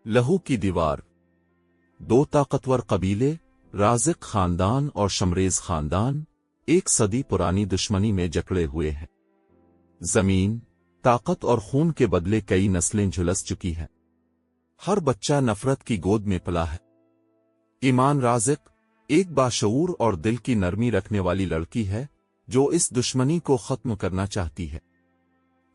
لہو کی دیوار۔ دو طاقتور قبیلے، رازق خاندان اور شمریز خاندان، ایک صدی پرانی دشمنی میں جکڑے ہوئے ہیں۔ زمین، طاقت اور خون کے بدلے کئی نسلیں جھلس چکی ہیں۔ ہر بچہ نفرت کی گود میں پلا ہے۔ ایمان رازق ایک باشعور اور دل کی نرمی رکھنے والی لڑکی ہے جو اس دشمنی کو ختم کرنا چاہتی ہے۔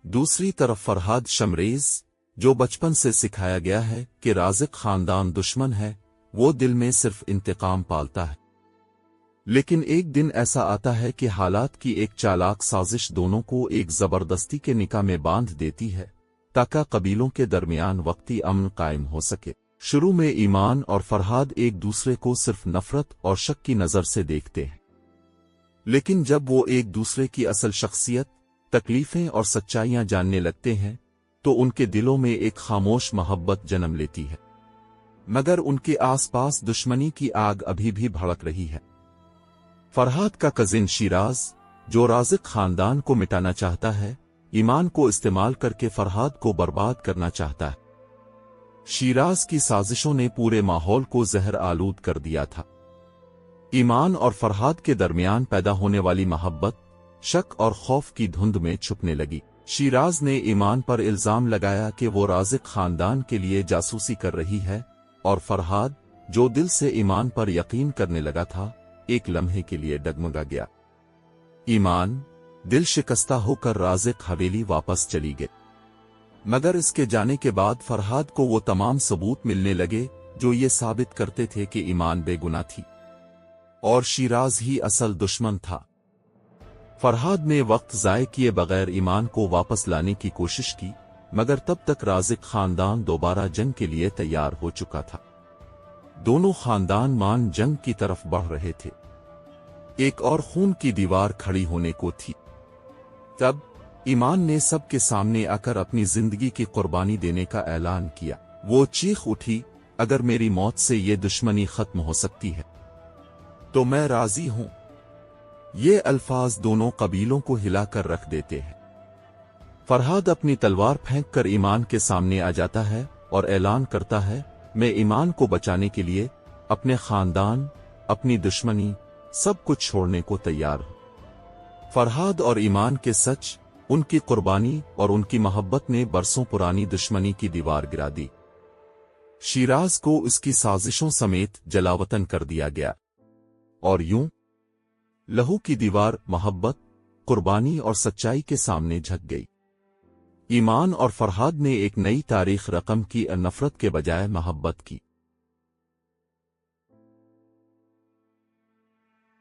دوسری طرف فرحاد شمریز، جو بچپن سے سکھایا گیا ہے کہ رازق خاندان دشمن ہے، وہ دل میں صرف انتقام پالتا ہے۔ لیکن ایک دن ایسا آتا ہے کہ حالات کی ایک چالاک سازش دونوں کو ایک زبردستی کے نکاح میں باندھ دیتی ہے تاکہ قبیلوں کے درمیان وقتی امن قائم ہو سکے۔ شروع میں ایمان اور فرحاد ایک دوسرے کو صرف نفرت اور شک کی نظر سے دیکھتے ہیں، لیکن جب وہ ایک دوسرے کی اصل شخصیت، تکلیفیں اور سچائیاں جاننے لگتے ہیں تو ان کے دلوں میں ایک خاموش محبت جنم لیتی ہے، مگر ان کے آس پاس دشمنی کی آگ ابھی بھی بھڑک رہی ہے۔ فرحاد کا کزن شیراز، جو رازق خاندان کو مٹانا چاہتا ہے، ایمان کو استعمال کر کے فرحاد کو برباد کرنا چاہتا ہے۔ شیراز کی سازشوں نے پورے ماحول کو زہر آلود کر دیا تھا۔ ایمان اور فرحاد کے درمیان پیدا ہونے والی محبت، شک اور خوف کی دھند میں چھپنے لگی۔ شیراز نے ایمان پر الزام لگایا کہ وہ رازق خاندان کے لیے جاسوسی کر رہی ہے، اور فرحاد، جو دل سے ایمان پر یقین کرنے لگا تھا، ایک لمحے کے لیے ڈگمگا گیا۔ ایمان دل شکستہ ہو کر رازق حویلی واپس چلی گئی، مگر اس کے جانے کے بعد فرحاد کو وہ تمام ثبوت ملنے لگے جو یہ ثابت کرتے تھے کہ ایمان بے گناہ تھی اور شیراز ہی اصل دشمن تھا۔ فرحاد نے وقت ضائع کیے بغیر ایمان کو واپس لانے کی کوشش کی، مگر تب تک رازق خاندان دوبارہ جنگ کے لیے تیار ہو چکا تھا۔ دونوں خاندان مان جنگ کی طرف بڑھ رہے تھے۔ ایک اور خون کی دیوار کھڑی ہونے کو تھی۔ تب ایمان نے سب کے سامنے آ کر اپنی زندگی کی قربانی دینے کا اعلان کیا۔ وہ چیخ اٹھی، اگر میری موت سے یہ دشمنی ختم ہو سکتی ہے تو میں راضی ہوں۔ یہ الفاظ دونوں قبیلوں کو ہلا کر رکھ دیتے ہیں۔ فرحاد اپنی تلوار پھینک کر ایمان کے سامنے آ جاتا ہے اور اعلان کرتا ہے، میں ایمان کو بچانے کے لیے اپنے خاندان، اپنی دشمنی، سب کچھ چھوڑنے کو تیار ہوں۔ فرحاد اور ایمان کے سچ، ان کی قربانی اور ان کی محبت نے برسوں پرانی دشمنی کی دیوار گرا دی۔ شیراز کو اس کی سازشوں سمیت جلاوطن کر دیا گیا، اور یوں لہو کی دیوار محبت، قربانی اور سچائی کے سامنے جھک گئی۔ ایمان اور فرحاد نے ایک نئی تاریخ رقم کی، نفرت کے بجائے محبت کی۔